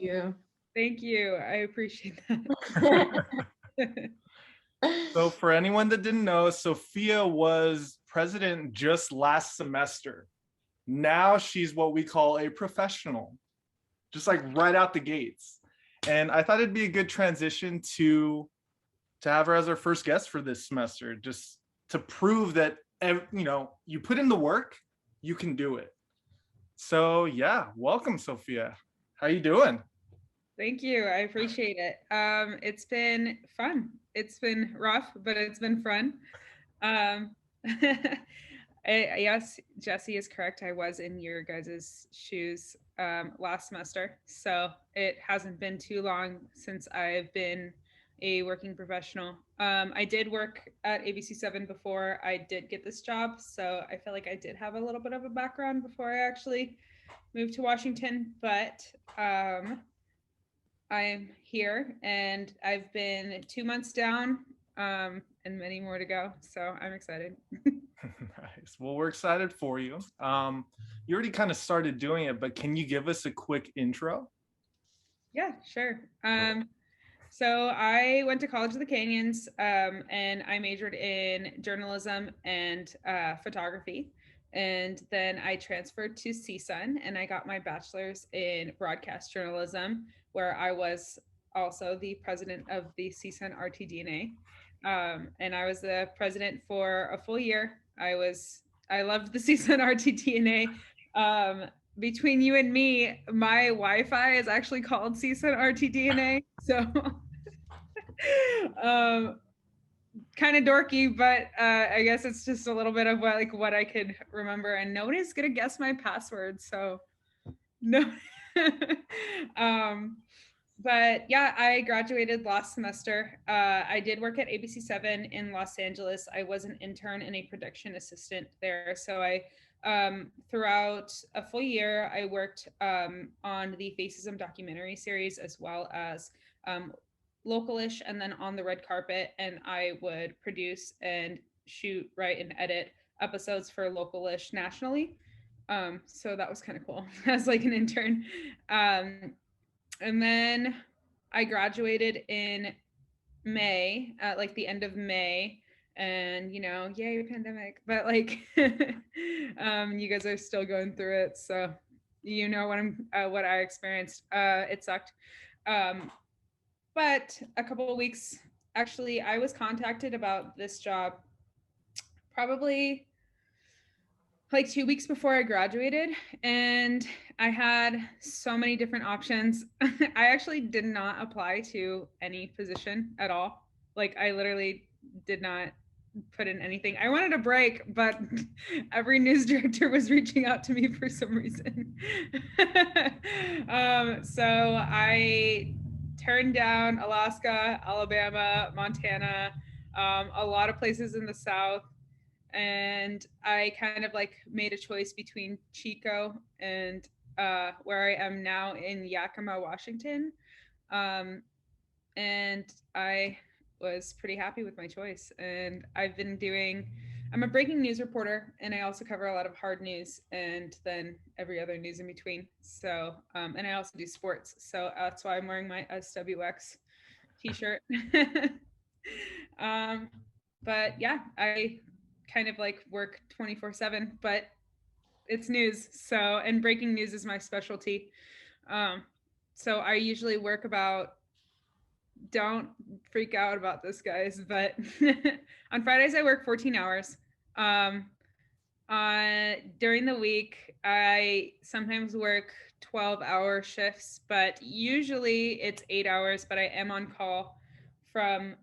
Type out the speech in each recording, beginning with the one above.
you. Thank you. I appreciate that. So for anyone that didn't know, Sophia was president just last semester. Now she's what we call a professional, just like right out the gates. And I thought it'd be a good transition to have her as our first guest for this semester, just to prove that, you put in the work, you can do it. So yeah, welcome, Sophia. How you doing? Thank you. I appreciate it. It's been fun. It's been rough, but it's been fun. Um, yes, Jesse is correct. I was in your guys' shoes last semester. So it hasn't been too long since I've been a working professional. I did work at ABC7 before I did get this job. So I feel like I did have a little bit of a background before I actually moved to Washington. But I am here and I've been 2 months down and many more to go. So I'm excited. Nice. Well, we're excited for you. You already kind of started doing it, but can you give us a quick intro? Yeah, sure. So I went to College of the Canyons and I majored in journalism and photography. And then I transferred to CSUN and I got my bachelor's in broadcast journalism, where I was also the president of the CSUN RTDNA. And I was the president for a full year. I loved the CSUN RTDNA. Between you and me, my Wi-Fi is actually called CSUN RTDNA. So kind of dorky, but I guess it's just a little bit of what I could remember, and nobody's gonna guess my password, so no. But yeah, I graduated last semester. I did work at ABC7 in Los Angeles. I was an intern and a production assistant there. So I, throughout a full year, I worked on the Facism documentary series as well as Localish and then on the red carpet. And I would produce and shoot, write, and edit episodes for Localish nationally. So that was kind of cool as like an intern. And then I graduated in May, at like the end of May, and yay pandemic, but like you guys are still going through it, so what I experienced. It sucked. But a couple of weeks, actually, I was contacted about this job probably like 2 weeks before I graduated, and I had so many different options. I actually did not apply to any position at all. Like I literally did not put in anything. I wanted a break, but every news director was reaching out to me for some reason. So I turned down Alaska, Alabama, Montana, a lot of places in the South. And I kind of like made a choice between Chico and where I am now in Yakima, Washington. And I was pretty happy with my choice. And I'm a breaking news reporter, and I also cover a lot of hard news and then every other news in between. So, and I also do sports. So that's why I'm wearing my SWX t-shirt. But yeah, I kind of like work 24/7, but it's news. So, and breaking news is my specialty. So I usually work about, don't freak out about this, guys, but on Fridays I work 14 hours. During the week, I sometimes work 12-hour shifts, but usually it's 8 hours, but I am on call from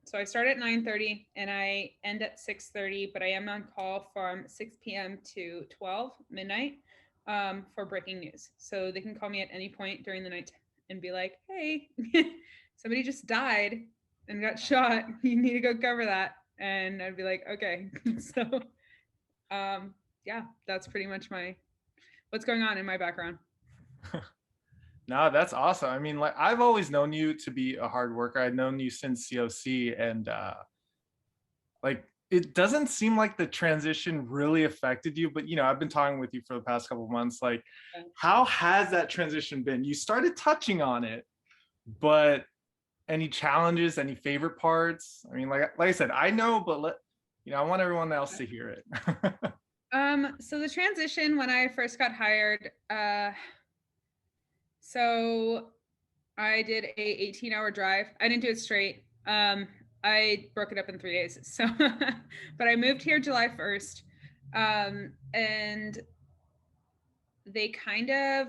so I start at 9:30 and I end at 6:30, but I am on call from 6 p.m. to 12 midnight for breaking news. So they can call me at any point during the night and be like, hey, somebody just died and got shot. You need to go cover that. And I'd be like, okay. So yeah, that's pretty much what's going on in my background. No, that's awesome. I mean, like I've always known you to be a hard worker. I've known you since COC, and like it doesn't seem like the transition really affected you, but I've been talking with you for the past couple of months. Like, how has that transition been? You started touching on it, but any challenges, any favorite parts? I mean, like I said, I know, but I want everyone else to hear it. So the transition when I first got hired, so I did a 18-hour drive. I didn't do it straight. I broke it up in 3 days. So, but I moved here July 1st. And they kind of,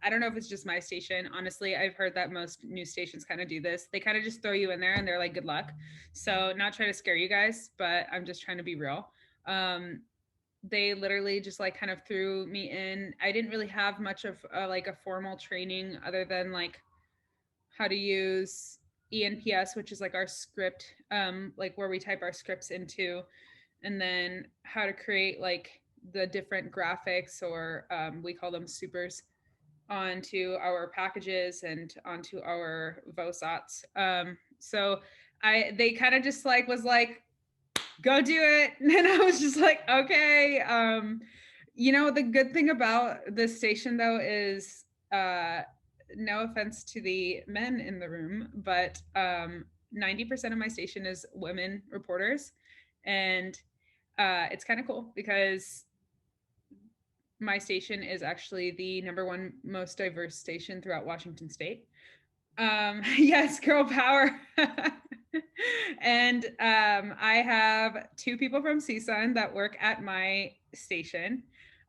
I don't know if it's just my station. Honestly, I've heard that most news stations kind of do this. They kind of just throw you in there and they're like, good luck. So, not trying to scare you guys, but I'm just trying to be real. They literally just like kind of threw me in. I didn't really have much of like a formal training other than like how to use ENPS, which is like our script, like where we type our scripts into, and then how to create like the different graphics, or we call them supers, onto our packages and onto our VOSATs. So they kind of just like was like, go do it. And I was just like, okay. The good thing about this station though is no offense to the men in the room, but 90% of my station is women reporters. And it's kind of cool because my station is actually the #1 most diverse station throughout Washington state. Yes, girl power. And I have 2 people from CSUN that work at my station.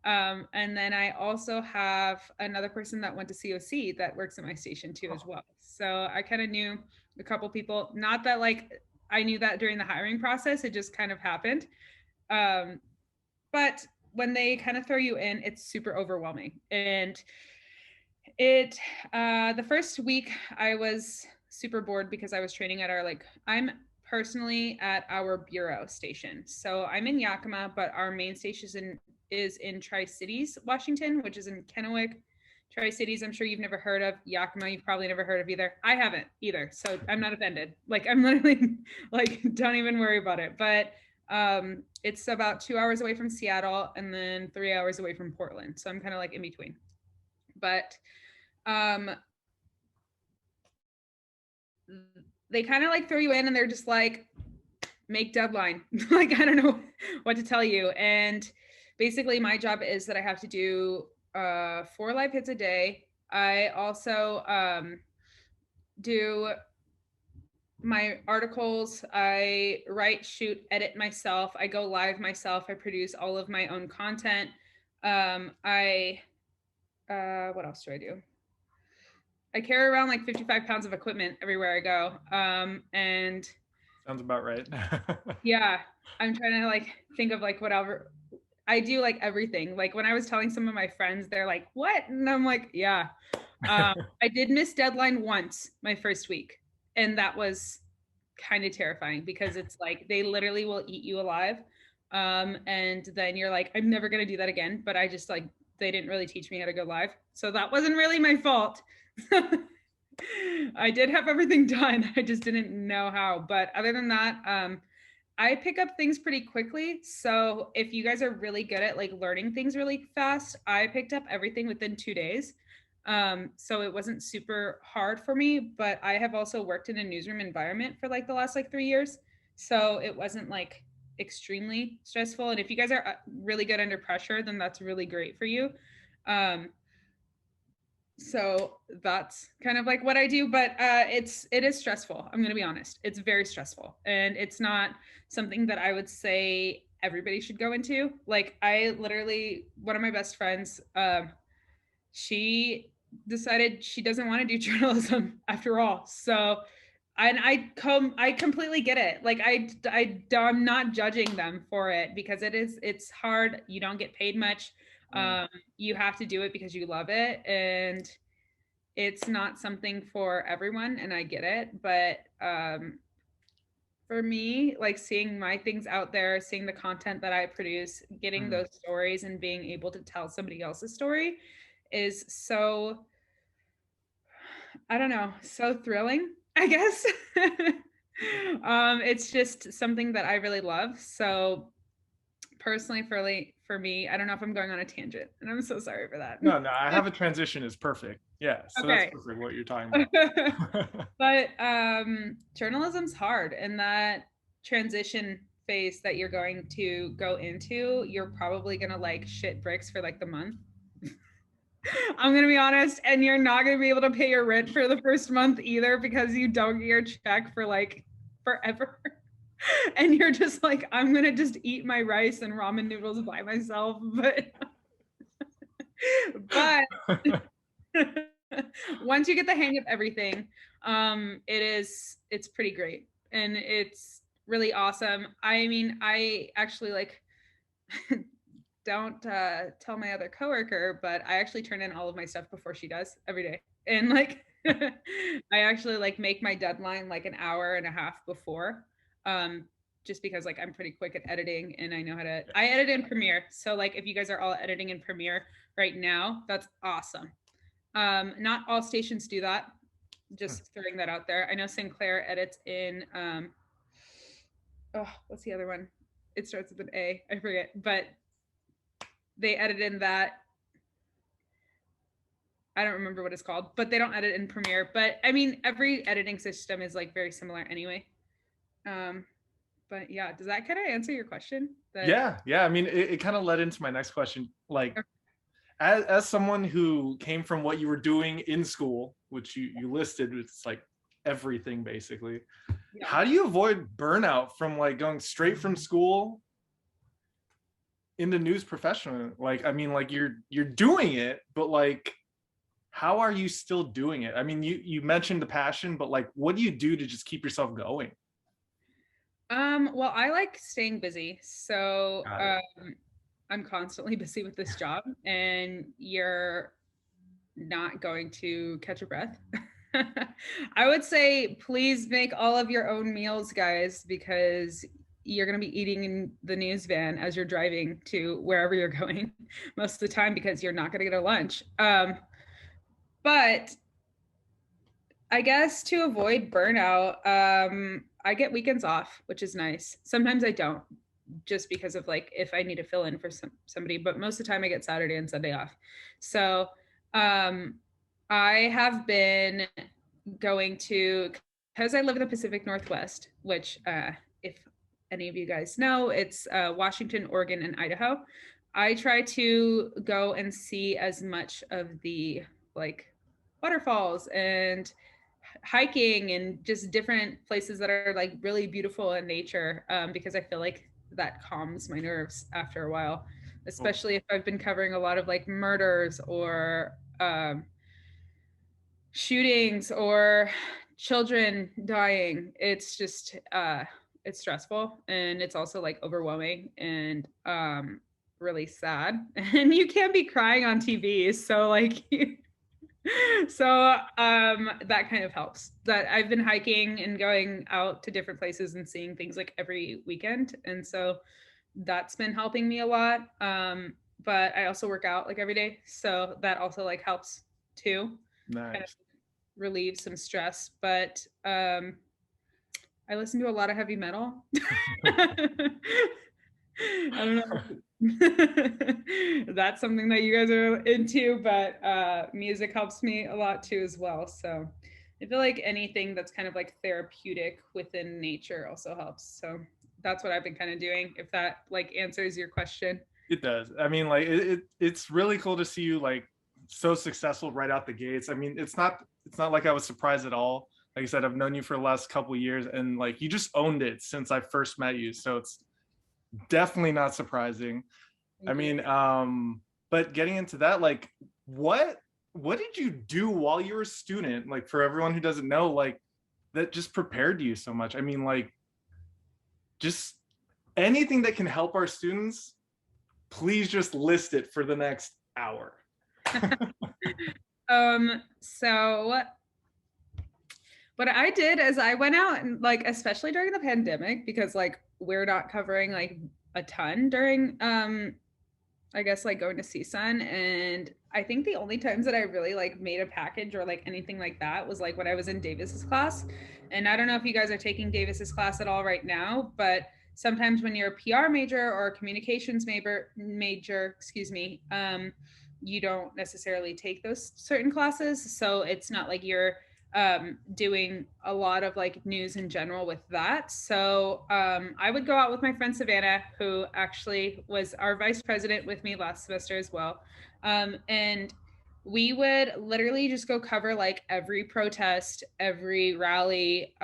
And then I also have another person that went to COC that works at my station too as well. So I kind of knew a couple people, not that like I knew that during the hiring process, it just kind of happened. But when they kind of throw you in, it's super overwhelming. And the first week I was super bored because I was training at I'm personally at our bureau station. So I'm in Yakima, but our main station is in Tri-Cities, Washington, which is in Kennewick. Tri-Cities, I'm sure you've never heard of. Yakima, you've probably never heard of either. I haven't either, so I'm not offended. Like, I'm literally like, don't even worry about it. But it's about 2 hours away from Seattle and then 3 hours away from Portland. So I'm kind of like in between. But they kind of like throw you in and they're just like, make deadline. Like, I don't know what to tell you. And basically my job is that I have to do 4 live hits a day. I also do my articles. I write, shoot, edit myself. I go live myself. I produce all of my own content. What else do I do? I carry around like 55 pounds of equipment everywhere I go. And sounds about right. Yeah, I'm trying to like think of like whatever. I do like everything. Like when I was telling some of my friends, they're like, what? And I'm like, yeah. I did miss deadline once my first week. And that was kind of terrifying because it's like they literally will eat you alive. And then you're like, I'm never going to do that again. But I just like, they didn't really teach me how to go live. So that wasn't really my fault. I did have everything done. I just didn't know how. But other than that, I pick up things pretty quickly. So if you guys are really good at like learning things really fast, I picked up everything within 2 days. So it wasn't super hard for me, but I have also worked in a newsroom environment for like the last like 3 years. So it wasn't like extremely stressful. And if you guys are really good under pressure, then that's really great for you. So that's kind of like what I do, but it is stressful. I'm going to be honest. It's very stressful, and it's not something that I would say everybody should go into. Like I literally, one of my best friends, she decided she doesn't want to do journalism after all. So, and I completely get it. Like I'm not judging them for it because it's hard. You don't get paid much. You have to do it because you love it, and it's not something for everyone, and I get it. But for me, like seeing my things out there, seeing the content that I produce, getting those stories and being able to tell somebody else's story is so, I don't know, so thrilling, I guess. It's just something that I really love. So personally, for me, I don't know if I'm going on a tangent, and I'm so sorry for that. No, I have a transition is perfect. Yeah, so that's Okay. perfect what you're talking about. But journalism's hard, and that transition phase that you're going to go into, you're probably gonna like shit bricks for like the month. I'm gonna be honest, and you're not gonna be able to pay your rent for the first month either because you don't get your check for like forever. And you're just like, I'm gonna just eat my rice and ramen noodles by myself. But once you get the hang of everything, it's pretty great and it's really awesome. I mean, I actually like don't tell my other coworker, but I actually turn in all of my stuff before she does every day. And like I actually like make my deadline like an hour and a half before. Just because like I'm pretty quick at editing and I know how to I edit in Premiere. So like if you guys are all editing in Premiere right now, that's awesome. Not all stations do that. Just throwing that out there. I know Sinclair edits in oh, what's the other one? It starts with an A. I forget, but they edit in that. I don't remember what it's called, but they don't edit in Premiere. But I mean, every editing system is like very similar anyway. But yeah, does that kind of answer your question? Yeah. I mean, it kind of led into my next question. Like, as someone who came from what you were doing in school, which you listed, it's like everything basically. Yeah. How do you avoid burnout from like going straight from school into news professional? Like, I mean, like you're doing it, but like, how are you still doing it? I mean, you mentioned the passion, but like, what do you do to just keep yourself going? Well, I like staying busy. So I'm constantly busy with this job and you're not going to catch a breath. I would say please make all of your own meals, guys, because you're going to be eating in the news van as you're driving to wherever you're going most of the time because you're not going to get a lunch. But I guess to avoid burnout, I get weekends off, which is nice. Sometimes I don't, just because of like if I need to fill in for somebody, but most of the time I get Saturday and Sunday off. So I have been going to, because I live in the Pacific Northwest, which if any of you guys know, it's Washington, Oregon, and Idaho. I try to go and see as much of the like waterfalls and hiking and just different places that are like really beautiful in nature, because I feel like that calms my nerves after a while, especially if I've been covering a lot of like murders or shootings or children dying. It's just it's stressful and it's also like overwhelming and really sad. And you can't be crying on TV, so like so that kind of helps. That I've been hiking and going out to different places and seeing things like every weekend, and so that's been helping me a lot. But I also work out like every day, so that also like helps too. Nice. Kind of relieve some stress. But I listen to a lot of heavy metal. I don't know. That's something that you guys are into, but music helps me a lot too as well. So I feel like anything that's kind of like therapeutic within nature also helps. So that's what I've been kind of doing, if that like answers your question. It does. I mean, like it's really cool to see you like so successful right out the gates. I mean, it's not like I was surprised at all. Like I said, I've known you for the last couple of years and like you just owned it since I first met you. So it's definitely not surprising. I mean, but getting into that, like what did you do while you were a student? Like for everyone who doesn't know, like that just prepared you so much. I mean, like just anything that can help our students, please just list it for the next hour. So what I did is I went out and like, especially during the pandemic, because like we're not covering like a ton during I guess like going to CSUN, and I think the only times that I really like made a package or like anything like that was like when I was in Davis's class. And I don't know if you guys are taking Davis's class at all right now, but sometimes when you're a PR major or a communications major, excuse me, you don't necessarily take those certain classes. So it's not like you're doing a lot of like news in general with that. So I would go out with my friend Savannah, who actually was our vice president with me last semester as well. And we would literally just go cover like every protest, every rally,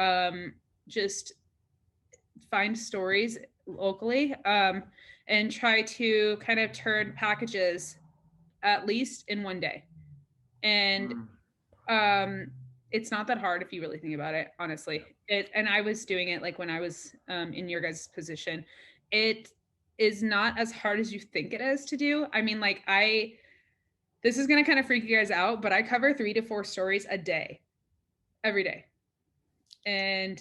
just find stories locally, and try to kind of turn packages at least in one day. And it's not that hard if you really think about it, honestly. And I was doing it like when I was in your guys' position. It is not as hard as you think it is to do. I mean, like this is gonna kind of freak you guys out, but I cover 3 to 4 stories a day, every day. And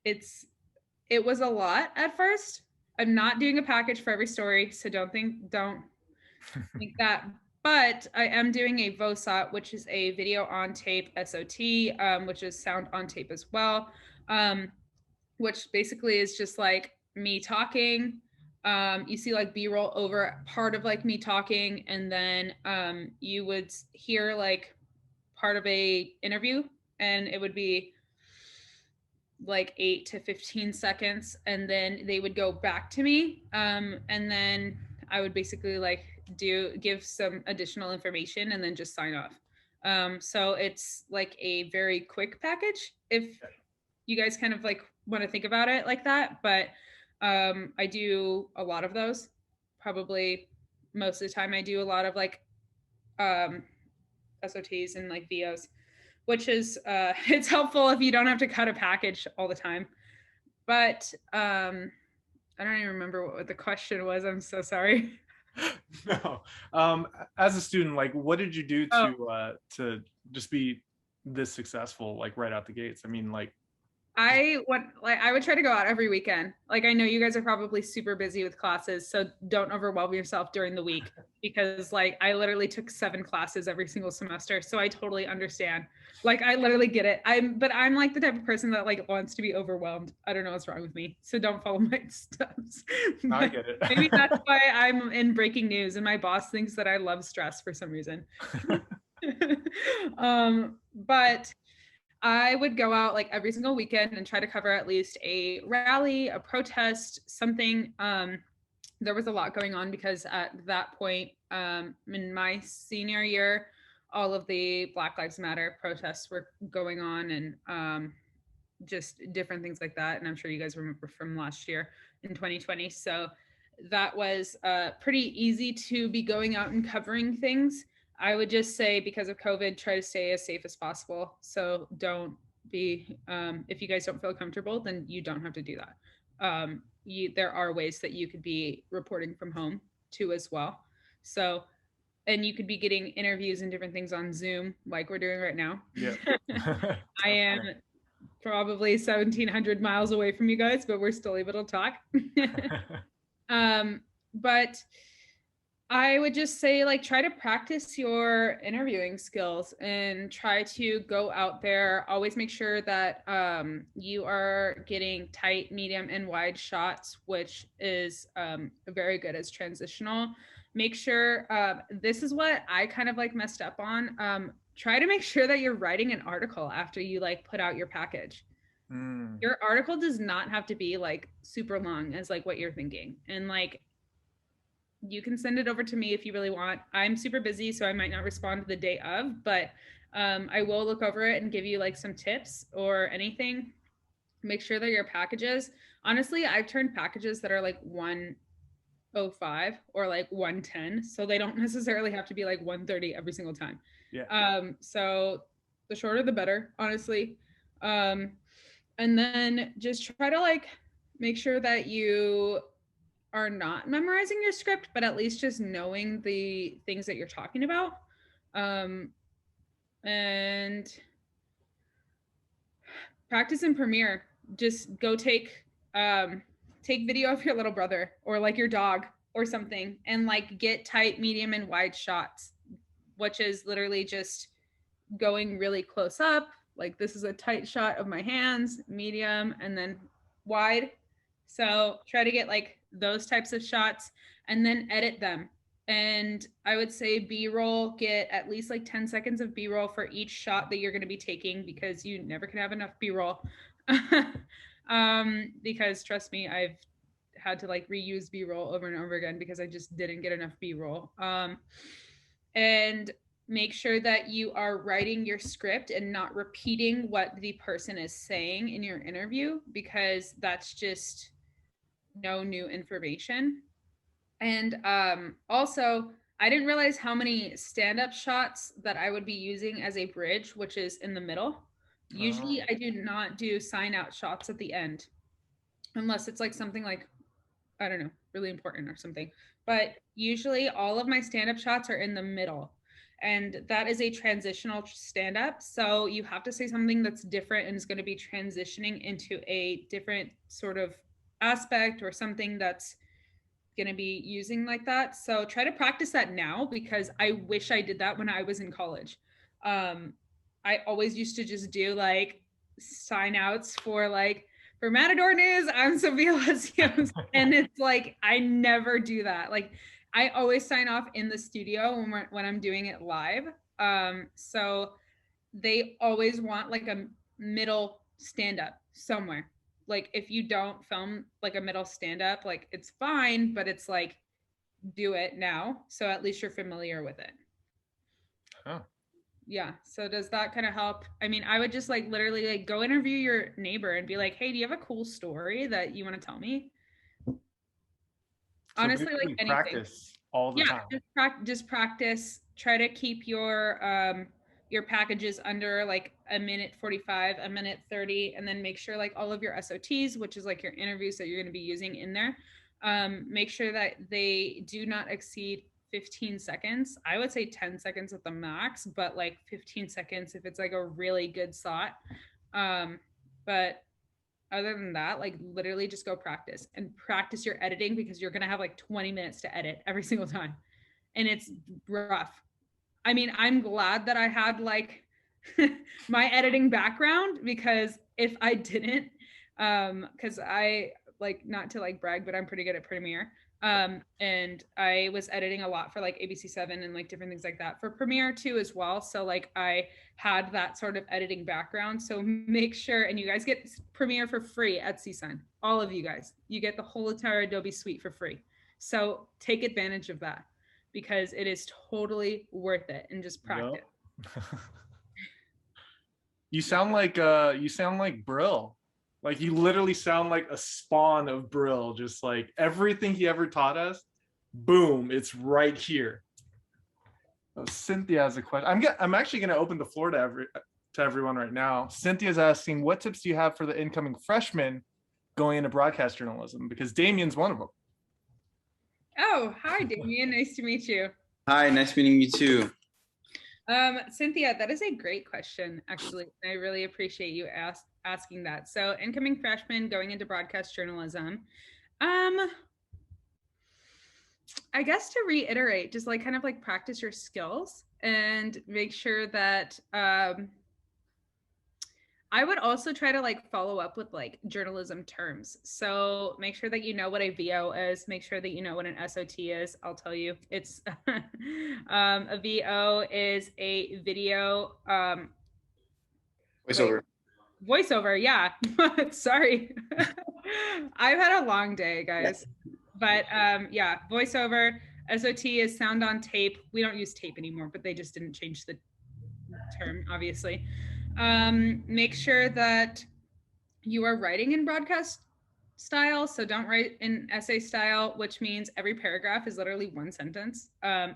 it was a lot at first. I'm not doing a package for every story, so don't think that. But I am doing a VOSOT, which is a video on tape SOT, which is sound on tape as well, which basically is just like me talking. You see like B-roll over part of like me talking, and then you would hear like part of a interview, and it would be like 8 to 15 seconds, and then they would go back to me, and then I would basically like give some additional information and then just sign off. So it's like a very quick package if you guys kind of like want to think about it like that. But I do a lot of those. Probably most of the time I do a lot of like SOTs and like VOs, which is it's helpful if you don't have to cut a package all the time. But I don't even remember what the question was. I'm so sorry. No. As a student, like what did you do to just be this successful like right out the gates? I mean, like I would try to go out every weekend. Like I know you guys are probably super busy with classes, so don't overwhelm yourself during the week, because like I literally took 7 classes every single semester, so I totally understand. Like I literally get it. I'm like the type of person that like wants to be overwhelmed. I don't know what's wrong with me, so don't follow my steps. I get it. Maybe that's why I'm in breaking news and my boss thinks that I love stress for some reason. But I would go out like every single weekend and try to cover at least a rally, a protest, something. There was a lot going on because at that point, in my senior year, all of the Black Lives Matter protests were going on, and just different things like that. And I'm sure you guys remember from last year in 2020. So that was pretty easy to be going out and covering things. I would just say, because of COVID, try to stay as safe as possible. So don't be, if you guys don't feel comfortable, then you don't have to do that. There are ways that you could be reporting from home too as well. So, and you could be getting interviews and different things on Zoom like we're doing right now. Yeah. I am probably 1,700 miles away from you guys, but we're still able to talk. But I would just say, like, try to practice your interviewing skills and try to go out there. Always make sure that you are getting tight, medium, and wide shots, which is very good as transitional. Make sure, this is what I kind of like messed up on. Try to make sure that you're writing an article after you like put out your package. Your article does not have to be like super long as like what you're thinking. And like, you can send it over to me if you really want. I'm super busy, so I might not respond the day of, but I will look over it and give you like some tips or anything. Make sure that your packages, honestly, I've turned packages that are like 105 or like 110, so they don't necessarily have to be like 130 every single time. Yeah. So the shorter the better, honestly. And then just try to like make sure that you are not memorizing your script, but at least just knowing the things that you're talking about. And practice in Premiere. Just go take video of your little brother or like your dog or something, and like get tight, medium, and wide shots, which is literally just going really close up. Like this is a tight shot of my hands, medium, and then wide. So try to get like those types of shots and then edit them. And I would say B-roll, get at least like 10 seconds of B-roll for each shot that you're going to be taking, because you never can have enough B-roll. Because trust me, I've had to like reuse B-roll over and over again because I just didn't get enough B-roll. And make sure that you are writing your script and not repeating what the person is saying in your interview, because that's just no new information. And also, I didn't realize how many stand-up shots that I would be using as a bridge, which is in the middle. Usually I do not do sign out shots at the end, unless it's like something like, I don't know, really important or something. But usually all of my stand-up shots are in the middle. And that is a transitional stand-up. So you have to say something that's different and is going to be transitioning into a different sort of aspect or something that's going to be using like that. So try to practice that now, because I wish I did that when I was in college. I always used to just do like sign outs for like, for Matador News, I'm Sophia Lesseos. And it's like, I never do that. Like, I always sign off in the studio when I'm doing it live. So they always want like a middle stand up somewhere. Like, if you don't film like a middle stand up, like it's fine, but it's like, do it now. So at least you're familiar with it. Oh. Yeah. So does that kind of help? I mean, I would just like literally like go interview your neighbor and be like, hey, do you have a cool story that you want to tell me? So Honestly, like anything. practice all the time. Just practice. Try to keep your packages under like a minute 45, a minute 30, and then make sure like all of your SOTs, which is like your interviews that you're going to be using in there, make sure that they do not exceed 15 seconds. I would say 10 seconds at the max, but like 15 seconds if it's like a really good slot. But other than that, like literally just go practice and practice your editing, because you're going to have like 20 minutes to edit every single time. And it's rough. I mean, I'm glad that I had like my editing background, because if I didn't, because I like, not to like brag, but I'm pretty good at Premiere. And I was editing a lot for like ABC7 and like different things like that for Premiere too as well. So like I had that sort of editing background. So make sure, and you guys get Premiere for free at CSUN. All of you guys, you get the whole entire Adobe suite for free. So take advantage of that, because it is totally worth it, and just practice. Yep. You sound like Brill. Like you literally sound like a spawn of Brill. Just like everything he ever taught us, boom, it's right here. So Cynthia has a question. I'm actually going to open the floor to everyone right now. Cynthia's asking, what tips do you have for the incoming freshmen going into broadcast journalism? Because Damien's one of them. Oh, hi, Damien. Nice to meet you. Hi, nice meeting you too. Cynthia, that is a great question, actually. I really appreciate you asking that. So, incoming freshmen going into broadcast journalism. I guess to reiterate, just like kind of like practice your skills and make sure that I would also try to like follow up with like journalism terms. So make sure that you know what a VO is. Make sure that you know what an SOT is. I'll tell you, it's a VO is a video Voiceover. Voiceover, yeah. Sorry. I've had a long day, guys. But yeah, voiceover. SOT is sound on tape. We don't use tape anymore, but they just didn't change the term, obviously. Make sure that you are writing in broadcast style. So don't write in essay style, which means every paragraph is literally one sentence.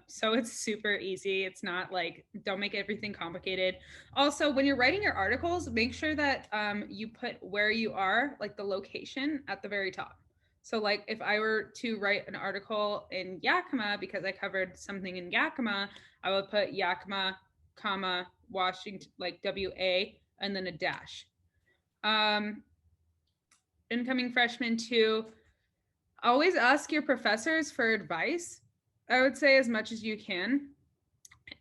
So it's super easy. It's not like, don't make everything complicated. Also, when you're writing your articles, make sure that you put where you are, like the location at the very top. So like if I were to write an article in Yakima, because I covered something in Yakima, I would put Yakima, comma, Washington, like WA, and then a dash. Incoming freshmen too, always ask your professors for advice. I would say as much as you can.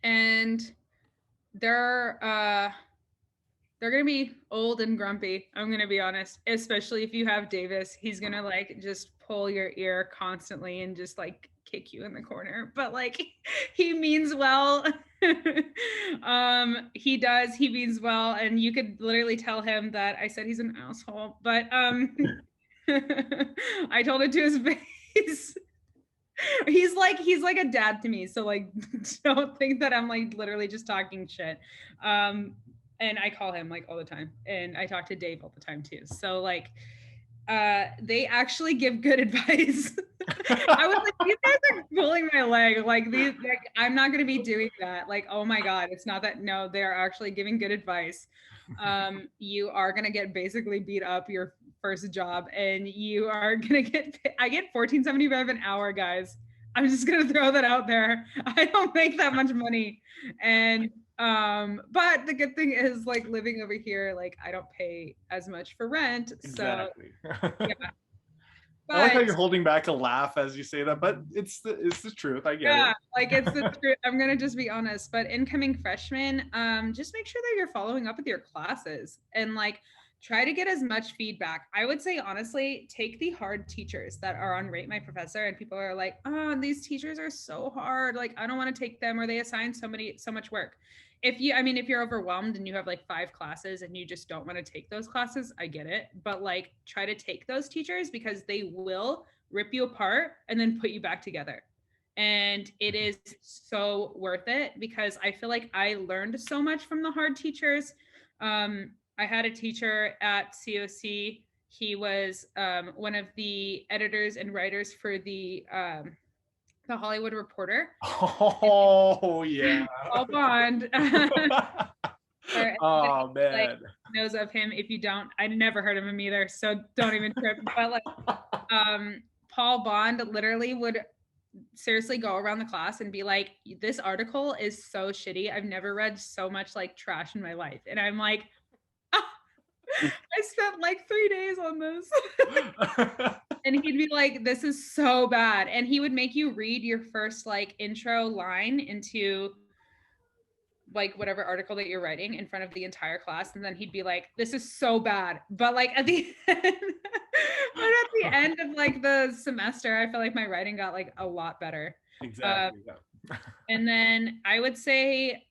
And they're gonna be old and grumpy. I'm gonna be honest, especially if you have Davis. He's gonna like just pull your ear constantly and just like kick you in the corner. But like he means well. He does. He means well, and you could literally tell him that I said he's an asshole. But I told it to his face. He's like a dad to me, so like don't think that I'm like literally just talking shit. And I call him like all the time, and I talk to Dave all the time too. So like they actually give good advice. I was like, these guys are pulling my leg. Like these, like I'm not gonna be doing that. Like, oh my God, it's not that. No, they're actually giving good advice. You are gonna get basically beat up your first job, and you are gonna get. I get $14.75 an hour, guys. I'm just gonna throw that out there. I don't make that much money, and but the good thing is like living over here, like I don't pay as much for rent. Exactly. So yeah. I like how you're holding back a laugh as you say that, but it's the truth. I get it. Like it's the truth. I'm gonna just be honest. But incoming freshmen, just make sure that you're following up with your classes and like try to get as much feedback. I would say honestly, take the hard teachers that are on Rate My Professor, and people are like, oh, these teachers are so hard. Like I don't want to take them, or they assign so much work. If you're overwhelmed and you have like 5 classes and you just don't want to take those classes, I get it. But like try to take those teachers because they will rip you apart and then put you back together. And it is so worth it because I feel like I learned so much from the hard teachers. I had a teacher at COC. He was one of the editors and writers for the Hollywood Reporter. Oh yeah. Paul Bond. Oh man. Like, knows of him. If you don't, I never heard of him either, so don't even trip. But like Paul Bond literally would seriously go around the class and be like, this article is so shitty. I've never read so much like trash in my life. And I'm like, I spent like 3 days on this. And he'd be like, this is so bad. And he would make you read your first like intro line into like whatever article that you're writing in front of the entire class. And then he'd be like, this is so bad. But like at the end of like the semester, I felt like my writing got like a lot better. Exactly. And then I would say,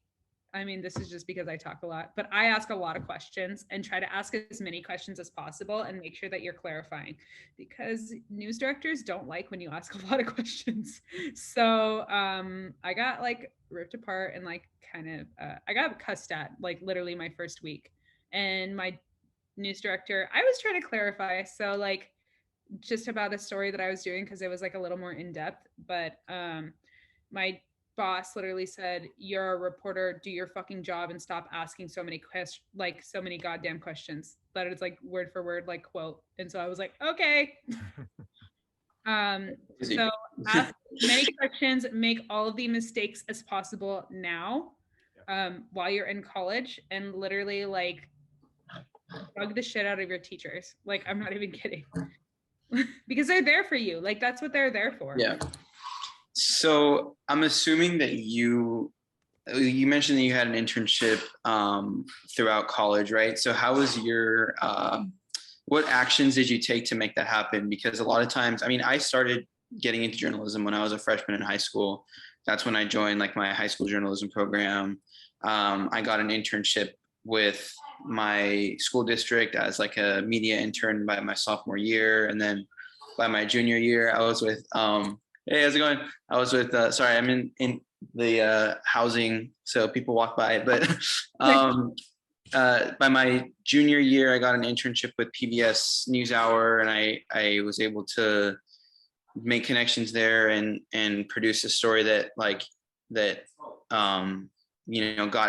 I mean, this is just because I talk a lot, but I ask a lot of questions and try to ask as many questions as possible and make sure that you're clarifying, because news directors don't like when you ask a lot of questions. So I got like ripped apart and like kind of, I got cussed at like literally my first week. And my news director, I was trying to clarify. So like just about a story that I was doing because it was like a little more in depth, but my boss literally said, you're a reporter, do your fucking job and stop asking so many questions, like so many goddamn questions. That it's like word for word like quote. And so I was like, okay. So ask many questions, make all of the mistakes as possible now while you're in college, and literally like bug the shit out of your teachers. Like I'm not even kidding. Because they're there for you. Like that's what they're there for. Yeah. So I'm assuming that you mentioned that you had an internship throughout college, right? So how was your, what actions did you take to make that happen? Because a lot of times, I mean, I started getting into journalism when I was a freshman in high school. That's when I joined like my high school journalism program. I got an internship with my school district as like a media intern by my sophomore year. And then by my junior year, I was with, hey, how's it going? I was with, sorry, I'm in the housing, so people walk by, but by my junior year, I got an internship with PBS NewsHour, and I was able to make connections there and produce a story that got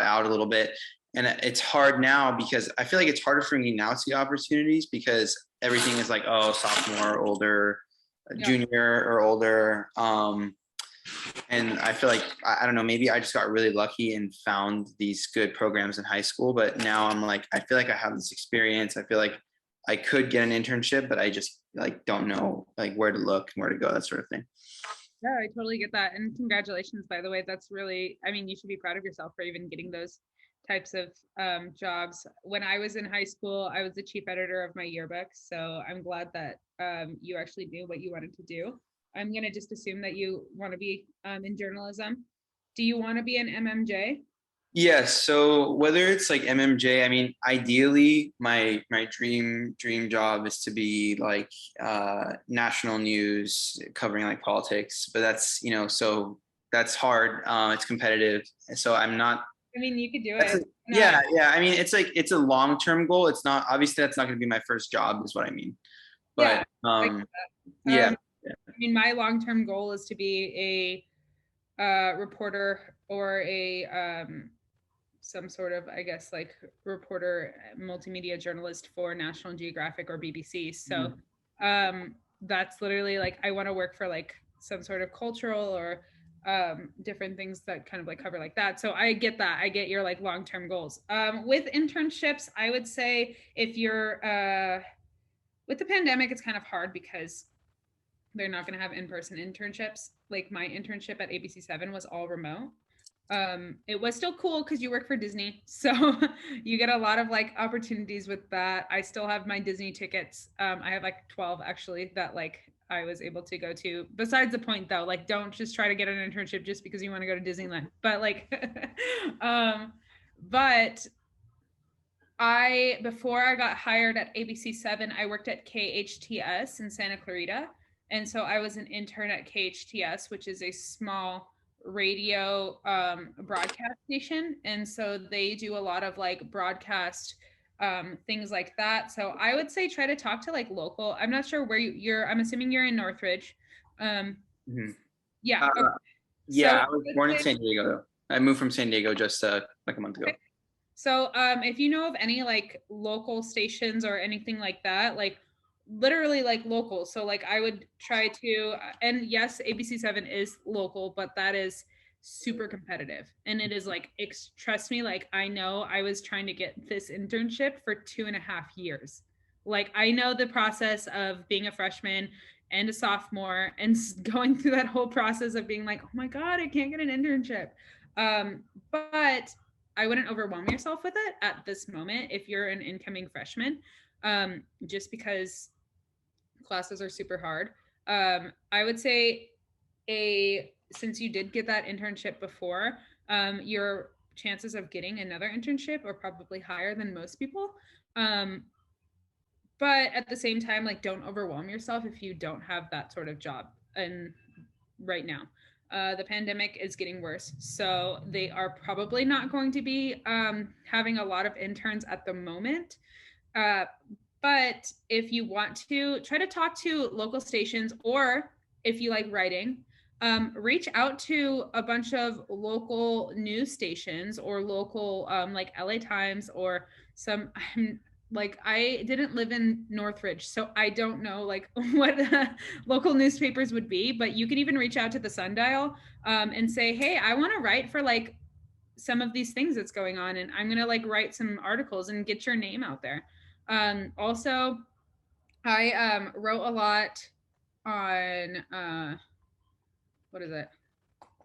out a little bit. And it's hard now because I feel like it's harder for me now to see opportunities because everything is like, oh, sophomore or older, junior or older. And I feel like, I don't know, maybe I just got really lucky and found these good programs in high school, but now I'm like, I feel like I have this experience. I feel like I could get an internship, but I just like don't know like where to look and where to go, that sort of thing. Yeah, I totally get that. And congratulations, by the way. That's really, I mean, you should be proud of yourself for even getting those types of jobs. When I was in high school, I was the chief editor of my yearbook. So I'm glad that you actually knew what you wanted to do. I'm going to just assume that you want to be in journalism. Do you want to be an MMJ? Yes. So whether it's like MMJ, I mean, ideally, my dream job is to be like national news covering like politics, but that's so that's hard. It's competitive, so I'm not. I mean, you could do That's it. yeah, yeah. I mean, it's like it's a long-term goal. It's not obviously that's not going to be my first job, is what I mean. Yeah. But I get that. yeah, I mean, my long-term goal is to be a reporter or a some sort of, I guess, like reporter, multimedia journalist for National Geographic or BBC. So that's literally like, I want to work for like some sort of cultural or different things that kind of like cover like that. So I get that. I get your like long-term goals. With internships, I would say if you're with the pandemic, it's kind of hard because they're not going to have in-person internships. Like my internship at ABC7 was all remote. It was still cool because you work for Disney, so you get a lot of like opportunities with that. I still have my Disney tickets. I have like 12 actually that like I was able to go to. Besides the point though, like don't just try to get an internship just because you want to go to Disneyland. But like but before I got hired at ABC7, I worked at KHTS in Santa Clarita. And so I was an intern at KHTS, which is a small radio broadcast station. And so they do a lot of like broadcast things like that. So I would say try to talk to like local. I'm not sure where you're, I'm assuming you're in Northridge. Yeah. Okay. yeah. So I was born in San Diego though. I moved from San Diego just like a month ago. Okay. So if you know of any like local stations or anything like that, like literally like local. So like I would try to, and yes, ABC7 is local, but that is super competitive. And it is like, trust me, like I know I was trying to get this internship for 2.5 years. Like I know the process of being a freshman and a sophomore and going through that whole process of being like, oh my God, I can't get an internship. But I wouldn't overwhelm yourself with it at this moment if you're an incoming freshman, just because classes are super hard. I would say since you did get that internship before, your chances of getting another internship are probably higher than most people. But at the same time, like don't overwhelm yourself if you don't have that sort of job and right now. The pandemic is getting worse. So they are probably not going to be having a lot of interns at the moment. But if you want to, try to talk to local stations, or if you like writing, reach out to a bunch of local news stations or local like LA Times or some, like I didn't live in Northridge, so I don't know like what local newspapers would be, but you can even reach out to the Sundial and say, hey, I want to write for like some of these things that's going on, and I'm gonna like write some articles and get your name out there. Also, I wrote a lot on what is it?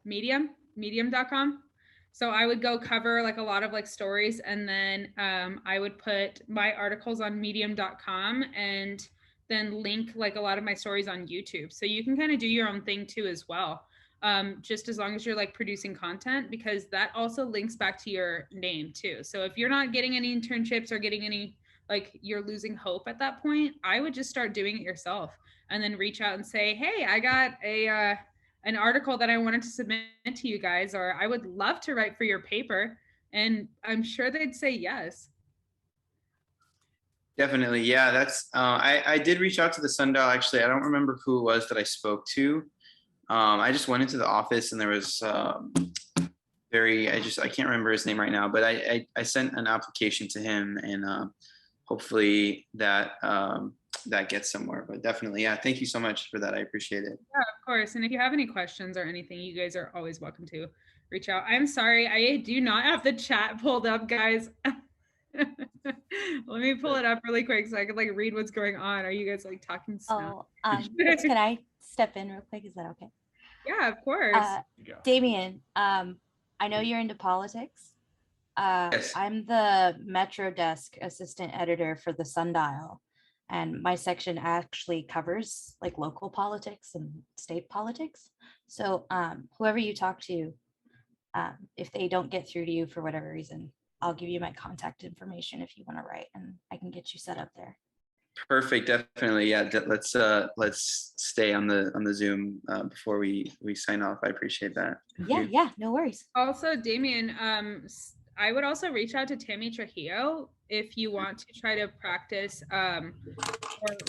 Medium.com. So I would go cover like a lot of like stories, and then I would put my articles on medium.com and then link like a lot of my stories on YouTube. So you can kind of do your own thing too as well. Just as long as you're like producing content, because that also links back to your name too. So if you're not getting any internships or getting any, like you're losing hope at that point, I would just start doing it yourself and then reach out and say, hey, I got an article that I wanted to submit to you guys, or I would love to write for your paper. And I'm sure they'd say yes. Definitely. Yeah, that's I did reach out to the Sundial actually. I don't remember who it was that I spoke to. I just went into the office and there was I can't remember his name right now, but I sent an application to him, and hopefully that that gets somewhere. But definitely, yeah, thank you so much for that. I appreciate it. Yeah, of course. And if you have any questions or anything, you guys are always welcome to reach out. I'm sorry, I do not have the chat pulled up, guys. Let me pull it up really quick so I can like read what's going on. Are you guys like talking smack? Can I step in real quick? Is that okay? Yeah, of course. Damien, I know you're into politics. Yes. I'm the Metro Desk assistant editor for the Sundial, and my section actually covers like local politics and state politics. So whoever you talk to, if they don't get through to you for whatever reason, I'll give you my contact information if you want to write, and I can get you set up there. Perfect. Definitely. Yeah. Let's stay on the Zoom before we sign off. I appreciate that. Thank you. Yeah, no worries. Also, Damien, I would also reach out to Tammy Trujillo if you want to try to practice for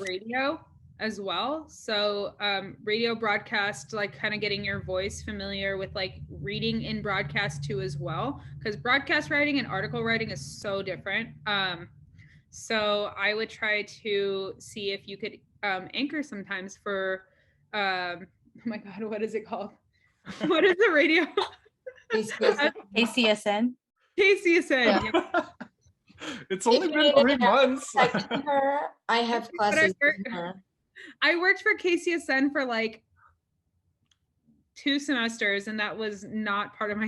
radio as well. So radio broadcast, like kind of getting your voice familiar with like reading in broadcast too as well, because broadcast writing and article writing is so different. So I would try to see if you could anchor sometimes for, oh my God, what is it called? What is the radio? KCSN. KCSN. Yeah. It's only been 3 months. I have classes. I worked for KCSN for like 2 semesters, and that was not part of my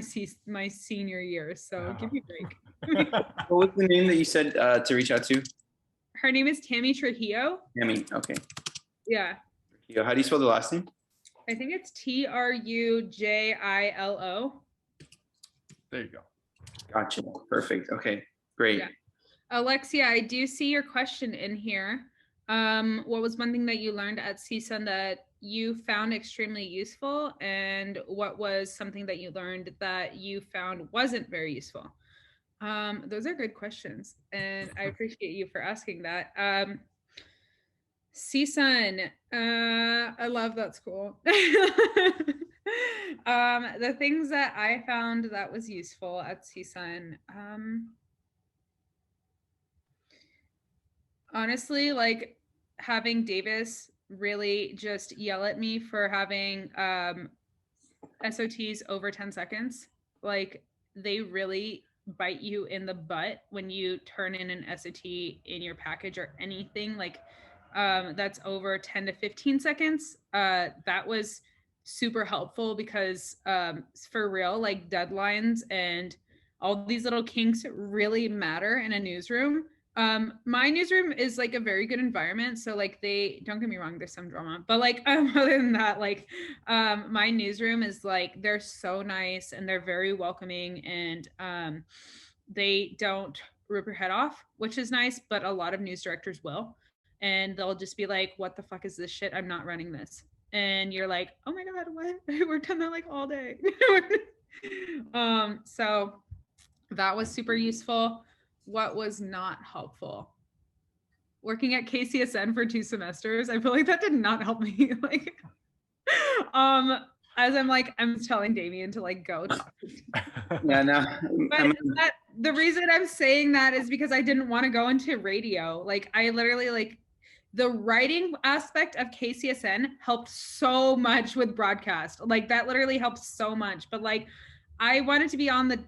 senior year. So give me a break. What was the name that you said to reach out to? Her name is Tammy Trujillo. Tammy. Okay. Yeah. How do you spell the last name? I think it's Trujillo. There you go. Gotcha. Perfect. Okay. Great. Yeah. Alexia, I do see your question in here. What was one thing that you learned at CSUN that you found extremely useful, and what was something that you learned that you found wasn't very useful? Those are good questions, and I appreciate you for asking that. CSUN, I love that school. The things that I found that was useful at CSUN, honestly, like having Davis really just yell at me for having SOTs over 10 seconds. Like they really bite you in the butt when you turn in an SOT in your package or anything like that's over 10 to 15 seconds. That was super helpful because for real, like deadlines and all these little kinks really matter in a newsroom. My newsroom is like a very good environment, so like they don't get me wrong, there's some drama, but like other than that, like my newsroom is like they're so nice and they're very welcoming, and they don't rip your head off, which is nice, but a lot of news directors will, and they'll just be like, what the fuck is this shit? I'm not running this. And you're like, oh my God, what? I worked on that like all day. So that was super useful. What was not helpful? Working at KCSN for 2 semesters, I feel like that did not help me. Like, as I'm telling Damien to like go talk. Yeah, no. But the reason I'm saying that is because I didn't want to go into radio. Like, I literally like the writing aspect of KCSN helped so much with broadcast. Like that literally helped so much. But like, I wanted to be on the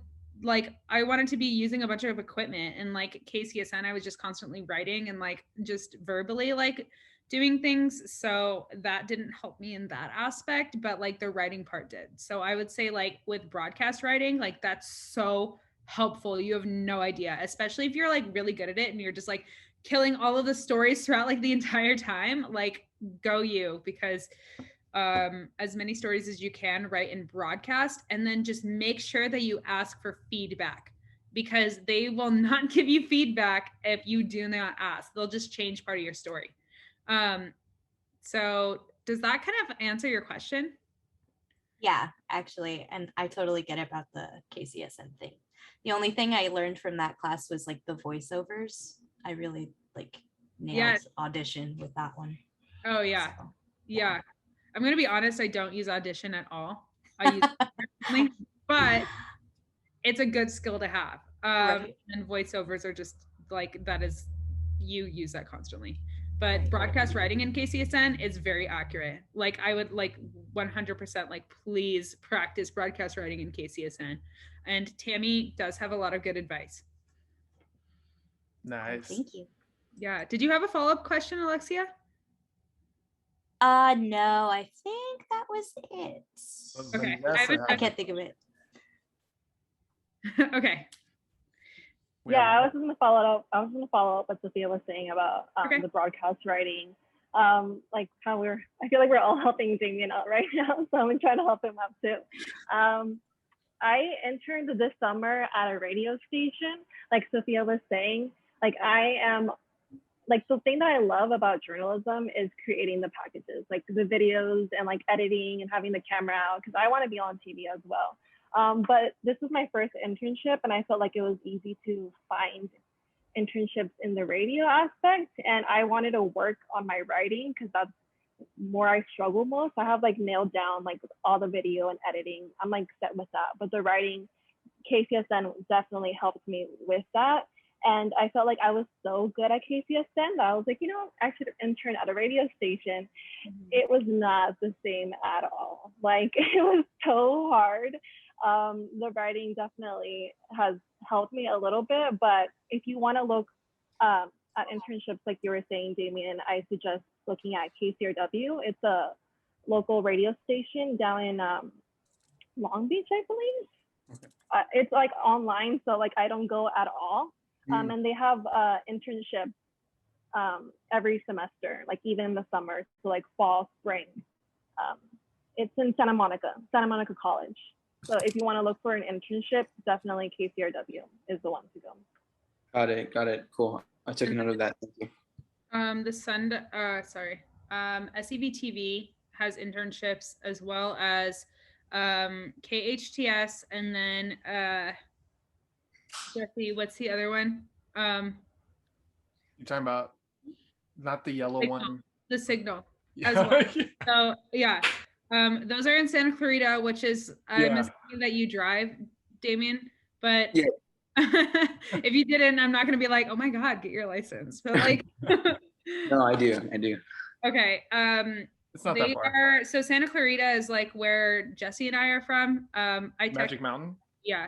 I wanted to be using a bunch of equipment, and like KCSN, I was just constantly writing and like just verbally like doing things. So that didn't help me in that aspect, but like the writing part did. So I would say like with broadcast writing, like that's so helpful. You have no idea, especially if you're like really good at it and you're just like killing all of the stories throughout like the entire time. Like go you, because as many stories as you can write in broadcast, and then just make sure that you ask for feedback, because they will not give you feedback if you do not ask. They'll just change part of your story. So does that kind of answer your question? Yeah, actually, and I totally get about the KCSN thing. The only thing I learned from that class was like the voiceovers. I really like nailed audition with that one. Oh yeah. So, yeah. I'm going to be honest, I don't use Audition at all. I use it, but it's a good skill to have. Right. And voiceovers are just like, that is, you use that constantly. But right. Broadcast writing in KCSN is very accurate. Like I would like 100% like, please practice broadcast writing in KCSN. And Tammy does have a lot of good advice. Nice. Thank you. Yeah. Did you have a follow-up question, Alexia? No, I think that was it. Okay, Vanessa I has can't a think of it. Okay. We Yeah, have- I was just gonna follow up. I was gonna follow up what Sophia was saying about Okay. the broadcast writing. Like how I feel like we're all helping Damien out right now, so I'm gonna try to help him out too. I interned this summer at a radio station, like Sophia was saying. Like I am, like the thing that I love about journalism is creating the packages, like the videos and like editing and having the camera out, because I want to be on TV as well. But this was my first internship, and I felt like it was easy to find internships in the radio aspect, and I wanted to work on my writing because that's more I struggle most. I have like nailed down like all the video and editing. I'm like set with that, but the writing, KCSN definitely helped me with that. And I felt like I was so good at KCSN that I was like, you know, I should intern at a radio station. It was not the same at all. Like it was so hard. The writing definitely has helped me a little bit, but if you want to look at internships, like you were saying, Damien, I suggest looking at KCRW. It's a local radio station down in Long Beach, I believe. Okay. It's like online, so like I don't go at all. And they have internship every semester, like even in the summer, so like fall, spring. It's in Santa Monica College. So if you want to look for an internship, definitely KCRW is the one to go. Got it. Cool. I took a note of that. Thank you. SEV TV has internships as well as KHTS, and then Jesse, what's the other one? You're talking about not the yellow Signal. one. The Signal Yeah. as well. So yeah, those are in Santa Clarita, which is I'm assuming that you drive, Damien. But yeah. If you didn't, I'm not gonna be like, oh my God, get your license. But like, no, I do. Okay. It's not that far. So Santa Clarita is like where Jesse and I are from. Magic Mountain. Yeah.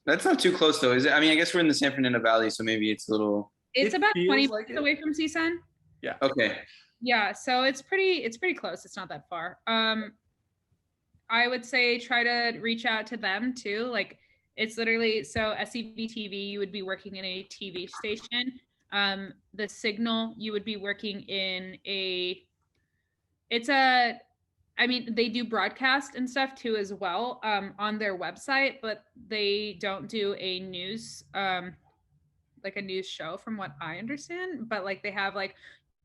That's not too close though, is it? I mean, I guess we're in the San Fernando Valley, so maybe it's a little. It's about 20 like minutes away from CSUN. Yeah. Okay. Yeah, so it's pretty close. It's not that far. I would say try to reach out to them too. Like it's literally, so SEV TV, you would be working in a TV station. The Signal, you would be working in I mean, they do broadcast and stuff too as well on their website, but they don't do a news, like a news show from what I understand. But like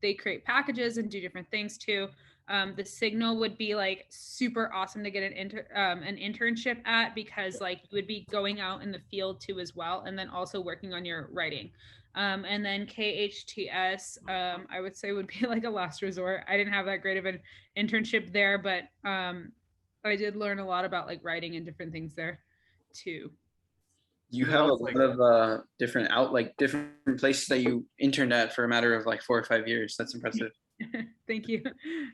they create packages and do different things too. The Signal would be like super awesome to get an internship at, because like you would be going out in the field too as well, and then also working on your writing. And then KHTS, I would say would be like a last resort. I didn't have that great of an internship there, but I did learn a lot about like writing and different things there too. You have a lot of different places that you interned at for a matter of like 4 or 5 years. That's impressive. Thank you.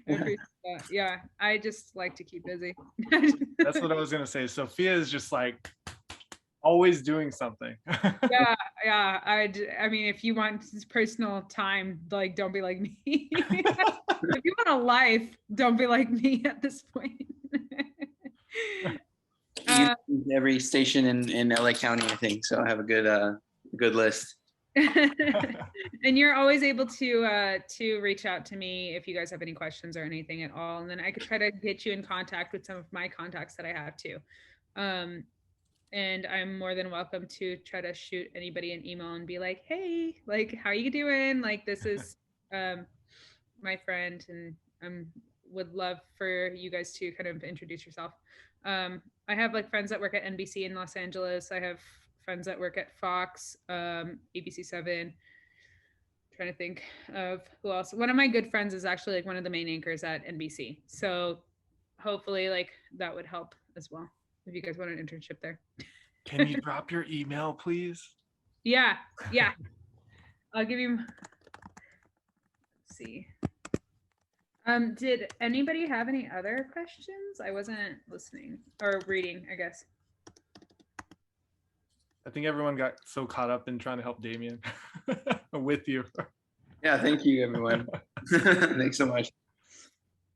I appreciate that. Yeah, I just like to keep busy. That's what I was gonna say. Sophia is just like always doing something. yeah. I mean, if you want personal time, like don't be like me. If you want a life, don't be like me at this point. Every station in LA County, I think. So I have a good list. And you're always able to reach out to me if you guys have any questions or anything at all, and then I could try to get you in contact with some of my contacts that I have too. And I'm more than welcome to try to shoot anybody an email and be like, hey, like, how you doing? Like, this is my friend, and would love for you guys to kind of introduce yourself. I have like friends that work at NBC in Los Angeles. I have friends that work at Fox, ABC7. Trying to think of who else. One of my good friends is actually like one of the main anchors at NBC. So hopefully like that would help as well if you guys want an internship there. Can you drop your email, please? Yeah. I'll give you. Let's see. Did anybody have any other questions? I wasn't listening or reading, I guess. I think everyone got so caught up in trying to help Damien with you. Yeah, thank you, everyone. Thanks so much.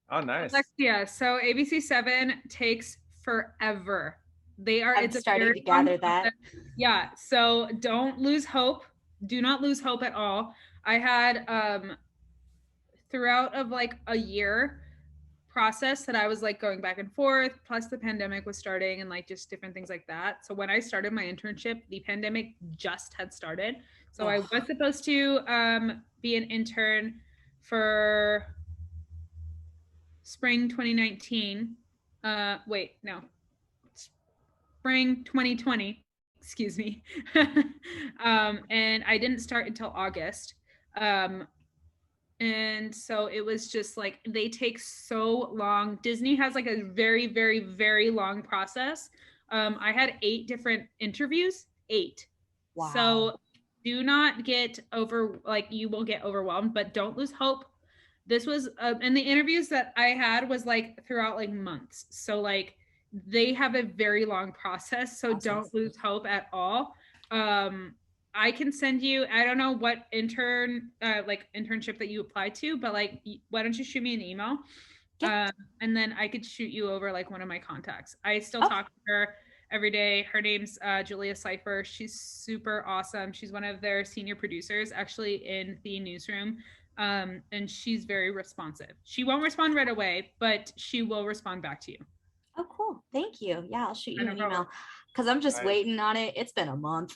Oh, nice. Alexia, so ABC7 takes forever. I'm It's a starting very to gather long that. process. Yeah, so don't lose hope. Do not lose hope at all. I had throughout of like a year process that I was like going back and forth, plus the pandemic was starting and like just different things like that. So when I started my internship, the pandemic just had started. So I was supposed to be an intern for spring 2019. Wait, no, spring 2020, excuse me. And I didn't start until August. And so it was just like they take so long. Disney has like a very, very, very long process. I had 8 different interviews, 8. Wow. So do not get you will get overwhelmed, but don't lose hope. This was and the interviews that I had was like throughout like months. So like they have a very long process. So don't lose hope at all. I can send you, I don't know what internship that you applied to, but like, why don't you shoot me an email? Yeah. And then I could shoot you over like one of my contacts. I still Oh. talk to her every day. Her name's Julia Seifer. She's super awesome. She's one of their senior producers actually in the newsroom. And she's very responsive. She won't respond right away, but she will respond back to you. Oh, cool. Thank you. Yeah, I'll shoot you No an problem. email because I'm just Nice. waiting on it. It's been a month.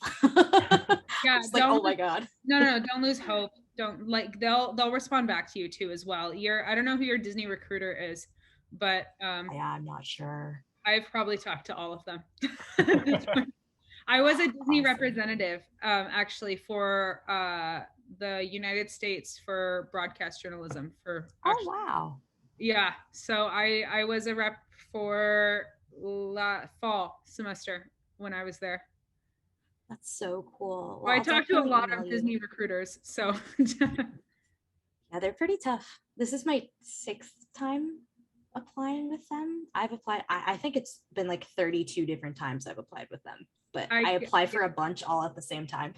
Yeah, It's like, oh my God. No, don't lose hope. Don't like they'll respond back to you too as well. I don't know who your Disney recruiter is, but Yeah, I'm not sure. I've probably talked to all of them. I was a Disney representative actually for the United States for broadcast journalism Oh wow. Yeah, so I was a rep for fall semester when I was there. That's so cool. Well, I I'll talked to a definitely lot email of you. Disney recruiters, so Yeah, they're pretty tough. This is my 6th time applying with them. I've applied, I think it's been like 32 different times I've applied with them, but I applied for a bunch all at the same time.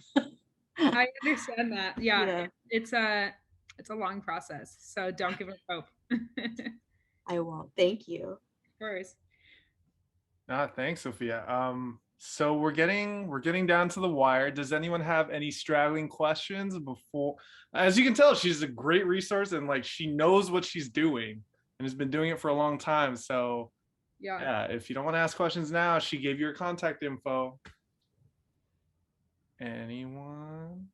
I understand that. Yeah, Yeah. it's a long process, so don't give up hope. I won't. Thank you. Of course. Thanks, Sophia. So we're getting down to the wire. Does anyone have any straggling questions before? As you can tell, she's a great resource and like she knows what she's doing and has been doing it for a long time. So yeah, if you don't want to ask questions now, she gave you her contact info. Anyone?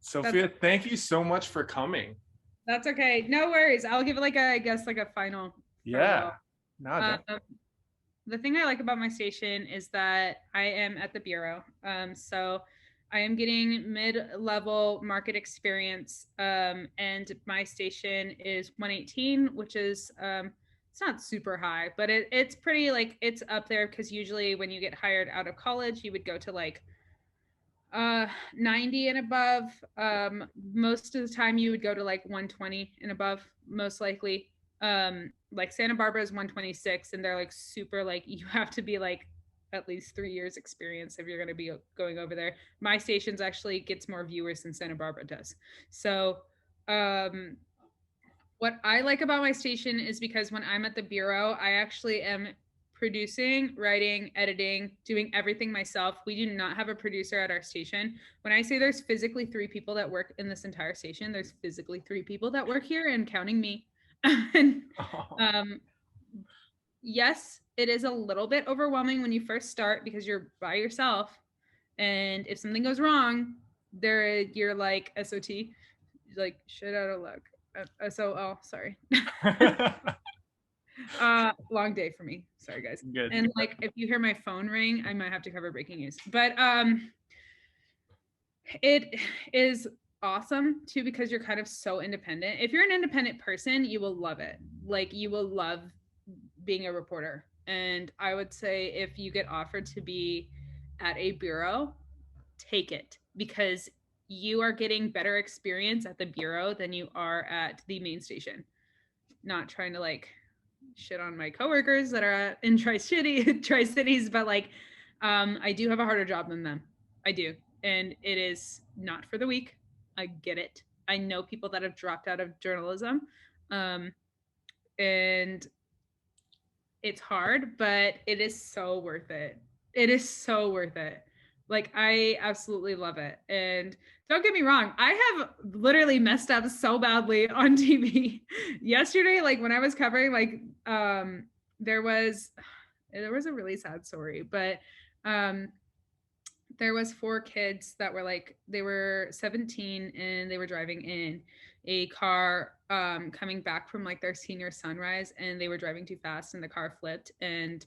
Sophia, thank you so much for coming. That's okay. No worries. I'll give it like a final. Yeah. The thing I like about my station is that I am at the bureau. So I am getting mid-level market experience. And my station is 118, which is it's not super high, but it's pretty like it's up there because usually when you get hired out of college, you would go to like 90 and above. Most of the time you would go to like 120 and above, most likely. Like Santa Barbara is 126 and they're like super like you have to be like at least 3 years experience if you're going to be going over there. My station's actually gets more viewers than Santa Barbara does. So what I like about my station is because when I'm at the bureau, I actually am producing, writing, editing, doing everything myself. We do not have a producer at our station. When I say there's physically 3 people that work in this entire station, there's physically 3 people that work here and counting me. And, yes, it is a little bit overwhelming when you first start because you're by yourself. And if something goes wrong, you're like SOT, like shit out of luck. SOL, sorry. Long day for me. Sorry, guys. Good. And like, if you hear my phone ring, I might have to cover breaking news. But it is awesome too because you're kind of so independent. If you're an independent person, you will love it. Like, you will love being a reporter. And I would say if you get offered to be at a bureau, take it because you are getting better experience at the bureau than you are at the main station. Not trying to like shit on my coworkers that are in Tri-Cities, but like, I do have a harder job than them. I do. And it is not for the weak. I get it. I know people that have dropped out of journalism. And it's hard, but it is so worth it. It is so worth it. Like, I absolutely love it. And don't get me wrong, I have literally messed up so badly on TV. Yesterday, like when I was covering, like there was a really sad story, but there was 4 kids that were like, they were 17 and they were driving in a car coming back from like their senior sunrise, and they were driving too fast and the car flipped and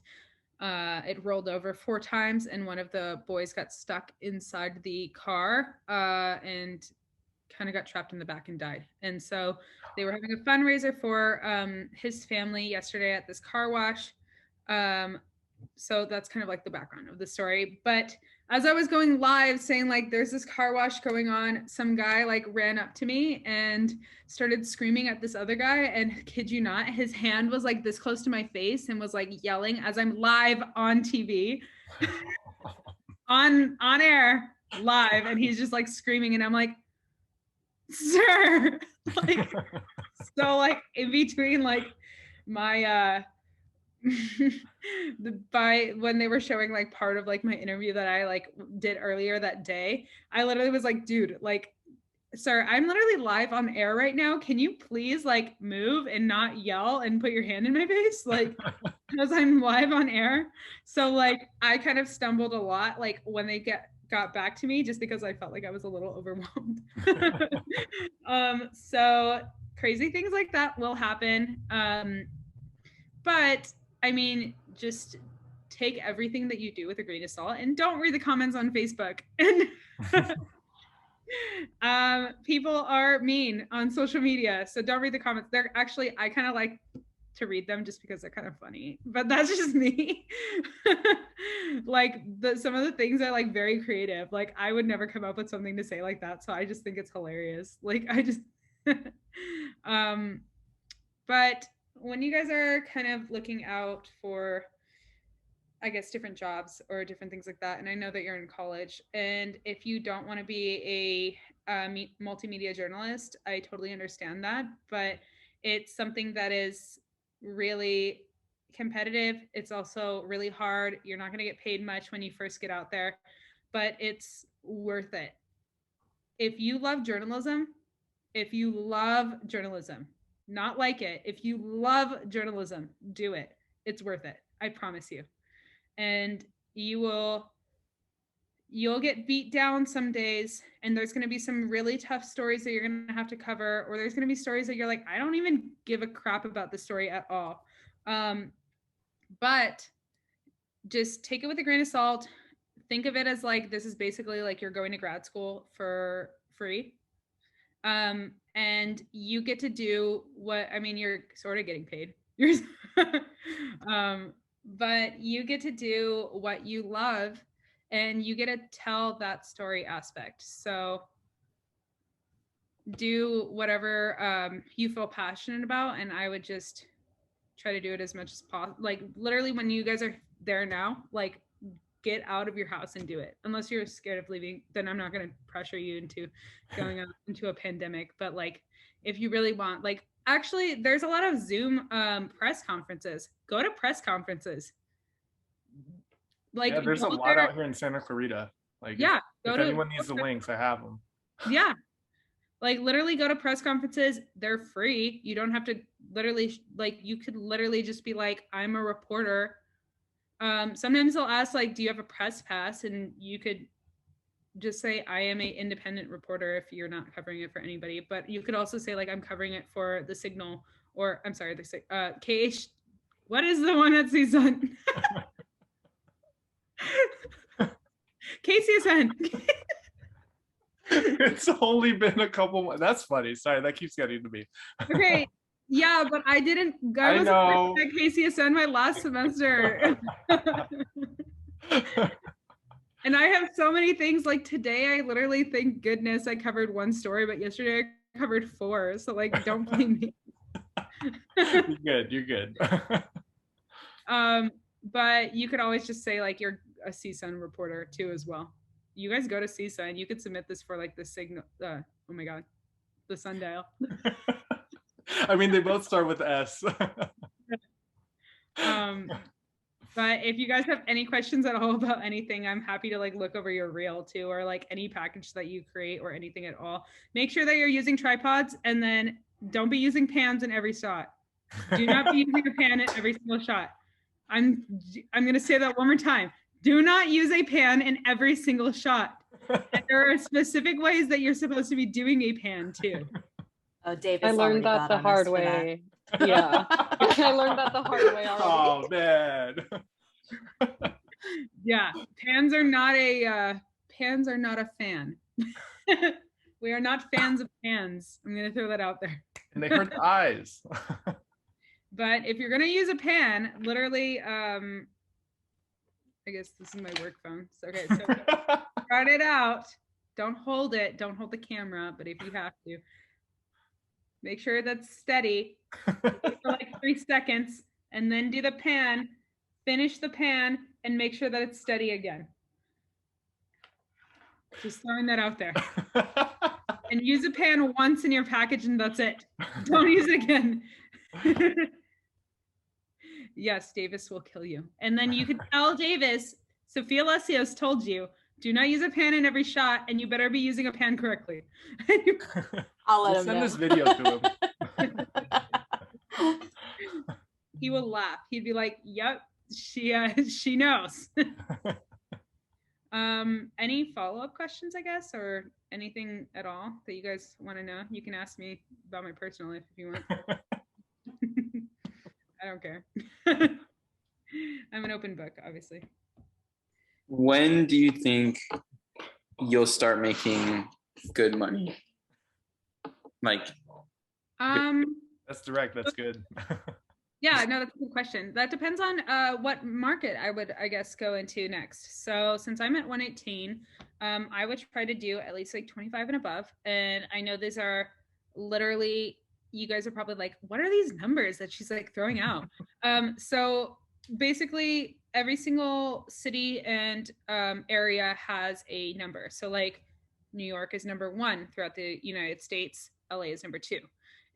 it rolled over 4 times, and one of the boys got stuck inside the car and kind of got trapped in the back and died. And so they were having a fundraiser for his family yesterday at this car wash. So that's kind of like the background of the story. But as I was going live saying like there's this car wash going on, some guy like ran up to me and started screaming at this other guy, and kid you not, his hand was like this close to my face and was like yelling as I'm live on TV on air live, and he's just like screaming, and I'm like, sir, like, so like in between like my by when they were showing like part of like my interview that I like did earlier that day, I literally was like, dude, like, sir, I'm literally live on air right now. Can you please like move and not yell and put your hand in my face? Like, because I'm live on air. So like I kind of stumbled a lot like when they got back to me, just because I felt like I was a little overwhelmed. So crazy things like that will happen. But I mean, just take everything that you do with a grain of salt and don't read the comments on Facebook. And people are mean on social media, so don't read the comments. They're actually, I kind of like to read them just because they're kind of funny, but that's just me. Like some of the things are like very creative. Like I would never come up with something to say like that, so I just think it's hilarious. Like I just but when you guys are kind of looking out for, I guess, different jobs or different things like that, and I know that you're in college, and if you don't want to be a multimedia journalist, I totally understand that, but it's something that is really competitive. It's also really hard. You're not going to get paid much when you first get out there, but it's worth it. If you love journalism, not like it, if you love journalism, do it. It's worth it. I promise you. And you'll get beat down some days, and there's going to be some really tough stories that you're going to have to cover, or there's going to be stories that you're like, I don't even give a crap about the story at all. But just take it with a grain of salt. Think of it as like, this is basically like you're going to grad school for free. And you get to do what, I mean, you're sort of getting paid. But you get to do what you love, and you get to tell that story aspect. So do whatever you feel passionate about, and I would just try to do it as much as possible. Like literally when you guys are there now, like get out of your house and do it. Unless you're scared of leaving, then I'm not going to pressure you into going into a pandemic. But like, if you really want, like, actually, there's a lot of Zoom press conferences. Go to press conferences. Like, yeah, there's a lot out here in Santa Clarita. Like, yeah, if anyone needs the links, I have them. Yeah, like literally go to press conferences. They're free. You don't have to literally, like, you could literally just be like, I'm a reporter. Sometimes they'll ask like, do you have a press pass? And you could just say, I am an independent reporter if you're not covering it for anybody. But you could also say like, I'm covering it for the Signal, or I'm sorry, the KH. What is the one at CSUN? KCSN. It's only been a couple months. That's funny. Sorry, that keeps getting to me. Okay. Yeah, but I didn't. I was at KCSN my last semester. And I have so many things. Like today, I literally, thank goodness I covered one story, but yesterday I covered 4. So like, don't blame me. You're good. You're good. But you could always just say like you're a CSUN reporter too as well. You guys go to CSUN. You could submit this for like the signal. Oh my god, the sundial. I mean, they both start with S. But if you guys have any questions at all about anything, I'm happy to like look over your reel too, or like any package that you create or anything at all. Make sure that you're using tripods, and then don't be using pans in every shot. Do not be using a pan in every single shot. I'm gonna say that one more time. Do not use a pan in every single shot. And there are specific ways that you're supposed to be doing a pan too. Oh, Davis I learned already that got the on us hard for that. way. Yeah. I learned that the hard way already. Oh man. Yeah, pans are not a fan. We are not fans of pans. I'm gonna throw that out there. And they hurt the eyes. But if you're gonna use a pan, literally, I guess this is my work phone. So, okay, so start it out. Don't hold it. Don't hold the camera. But if you have to, make sure that's steady for like 3 seconds, and then do the pan. Finish the pan and make sure that it's steady again. Just throwing that out there. And use a pan once in your package and that's it. Don't use it again. Yes, Davis will kill you. And then you can tell Davis, Sophia Lesseos told you, do not use a pan in every shot, and you better be using a pan correctly. I'll let We'll him send know. this video to him. He will laugh. He'd be like, yep, she knows. Any follow-up questions, I guess, or anything at all that you guys want to know? You can ask me about my personal life if you want. I don't care. I'm an open book, obviously. When do you think you'll start making good money? Like, That's direct. That's good. Yeah, no, that's a good question. That depends on what market I would, I guess, go into next. So since I'm at 118, I would try to do at least like 25 and above. And I know these are literally, you guys are probably like, what are these numbers that she's like throwing out? So basically every single city and area has a number. So like New York is number 1 throughout the United States. LA is number 2.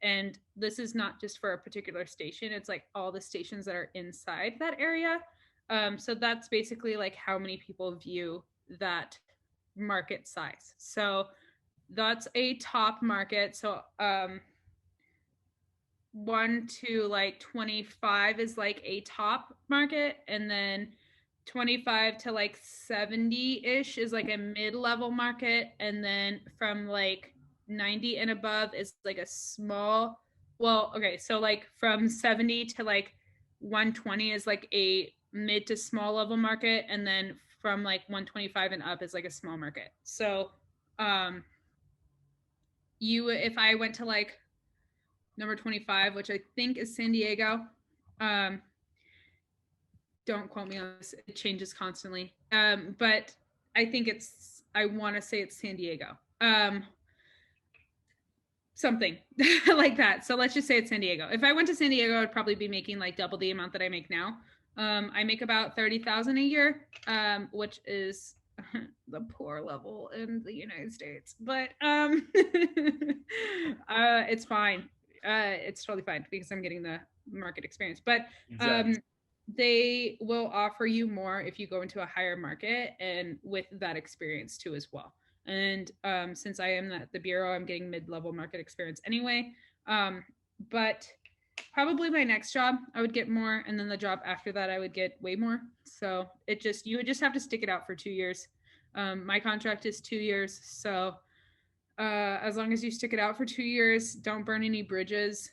And this is not just for a particular station. It's like all the stations that are inside that area. So that's basically like how many people view that market size. So that's a top market. So 1 to like 25 is like a top market. And then 25 to like 70-ish is like a mid-level market. And then from like 90 and above is like a small, well, okay, so like from 70 to like 120 is like a mid to small level market, and then from like 125 and up is like a small market. So if I went to like number 25, which I think is San Diego, don't quote me on this, it changes constantly, but I think I want to say it's San Diego, something like that. So let's just say it's San Diego. If I went to San Diego, I'd probably be making like double the amount that I make now. I make about 30,000 a year, which is the poor level in the United States, but it's fine. It's totally fine because I'm getting the market experience, but Exactly. they will offer you more if you go into a higher market and with that experience too as well. And since I am at the bureau, I'm getting mid-level market experience anyway. But probably my next job, I would get more. And then the job after that, I would get way more. So you would just have to stick it out for 2 years. My contract is 2 years. So as long as you stick it out for 2 years, don't burn any bridges,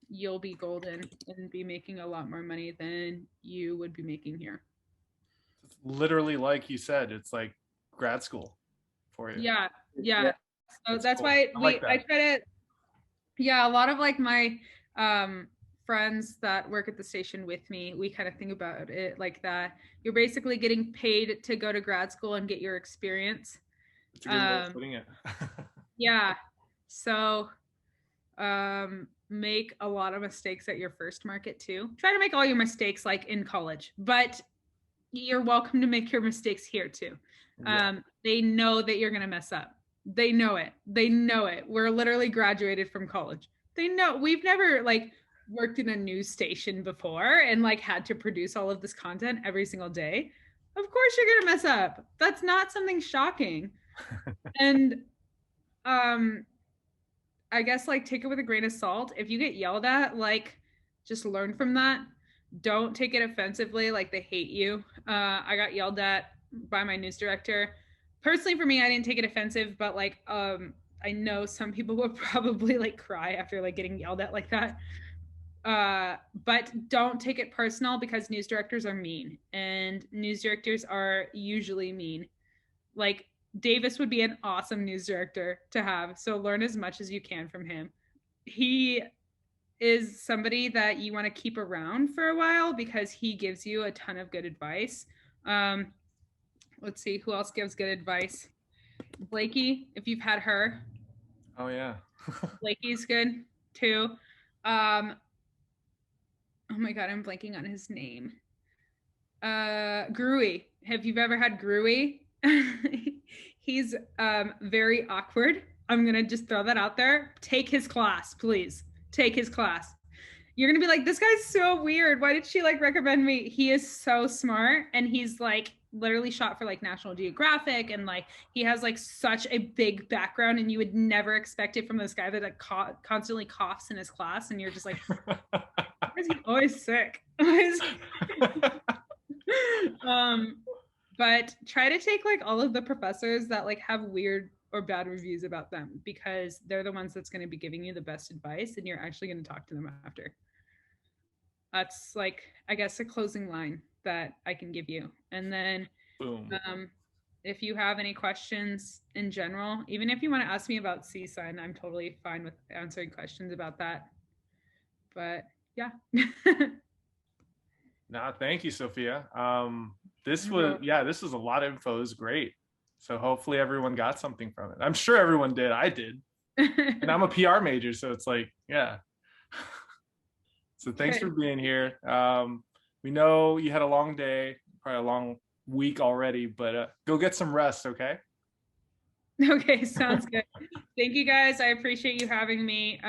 you'll be golden and be making a lot more money than you would be making here. It's literally, like you said, it's like grad school for you. Yeah. So that's cool. why I try to, a lot of like my friends that work at the station with me, we kind of think about it like that. You're basically getting paid to go to grad school and get your experience. That's a good way of putting it. Yeah. So make a lot of mistakes at your first market too. Try to make all your mistakes like in college, but you're welcome to make your mistakes here too. They know that you're going to mess up. They know it. They know it. We're literally graduated from college. They know. We've never like worked in a news station before and like had to produce all of this content every single day. Of course you're going to mess up. That's not something shocking. And I guess like take it with a grain of salt. If you get yelled at, like just learn from that. Don't take it offensively, like they hate you. I got yelled at by my news director. Personally, for me, I didn't take it offensive, but like I know some people would probably like cry after like getting yelled at like that. But don't take it personal because news directors are mean, and news directors are usually mean. Like Davis would be an awesome news director to have. So learn as much as you can from him. He is somebody that you want to keep around for a while because he gives you a ton of good advice. Let's see who else gives good advice. Blakey, if you've had her. Oh yeah. Blakey's good too. Oh my God, I'm blanking on his name. Gruey. Have you ever had Gruey? He's very awkward. I'm gonna just throw that out there. Take his class, please. Take his class. You're gonna be like, this guy's so weird. Why did she like recommend me? He is so smart, and he's like literally shot for like National Geographic, and like he has like such a big background, and you would never expect it from this guy that constantly coughs in his class, and you're just like, why is he always sick? But try to take like all of the professors that like have weird or bad reviews about them, because they're the ones that's going to be giving you the best advice, and you're actually going to talk to them after. That's like, I guess, a closing line that I can give you. And then Boom. If you have any questions in general, even if you want to ask me about CSUN, I'm totally fine with answering questions about that. But yeah. No, thank you, Sophia. This was a lot of info. It was great. So hopefully everyone got something from it. I'm sure everyone did. I did. And I'm a PR major, so it's like, yeah. So thanks for being here. We know you had a long day, probably a long week already, but go get some rest, okay? Okay, sounds good. Thank you guys. I appreciate you having me.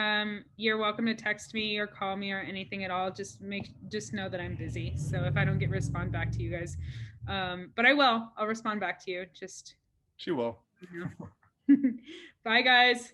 You're welcome to text me or call me or anything at all. Just know that I'm busy. So if I don't respond back to you guys, but I will. I'll respond back to you. She will. Bye, guys.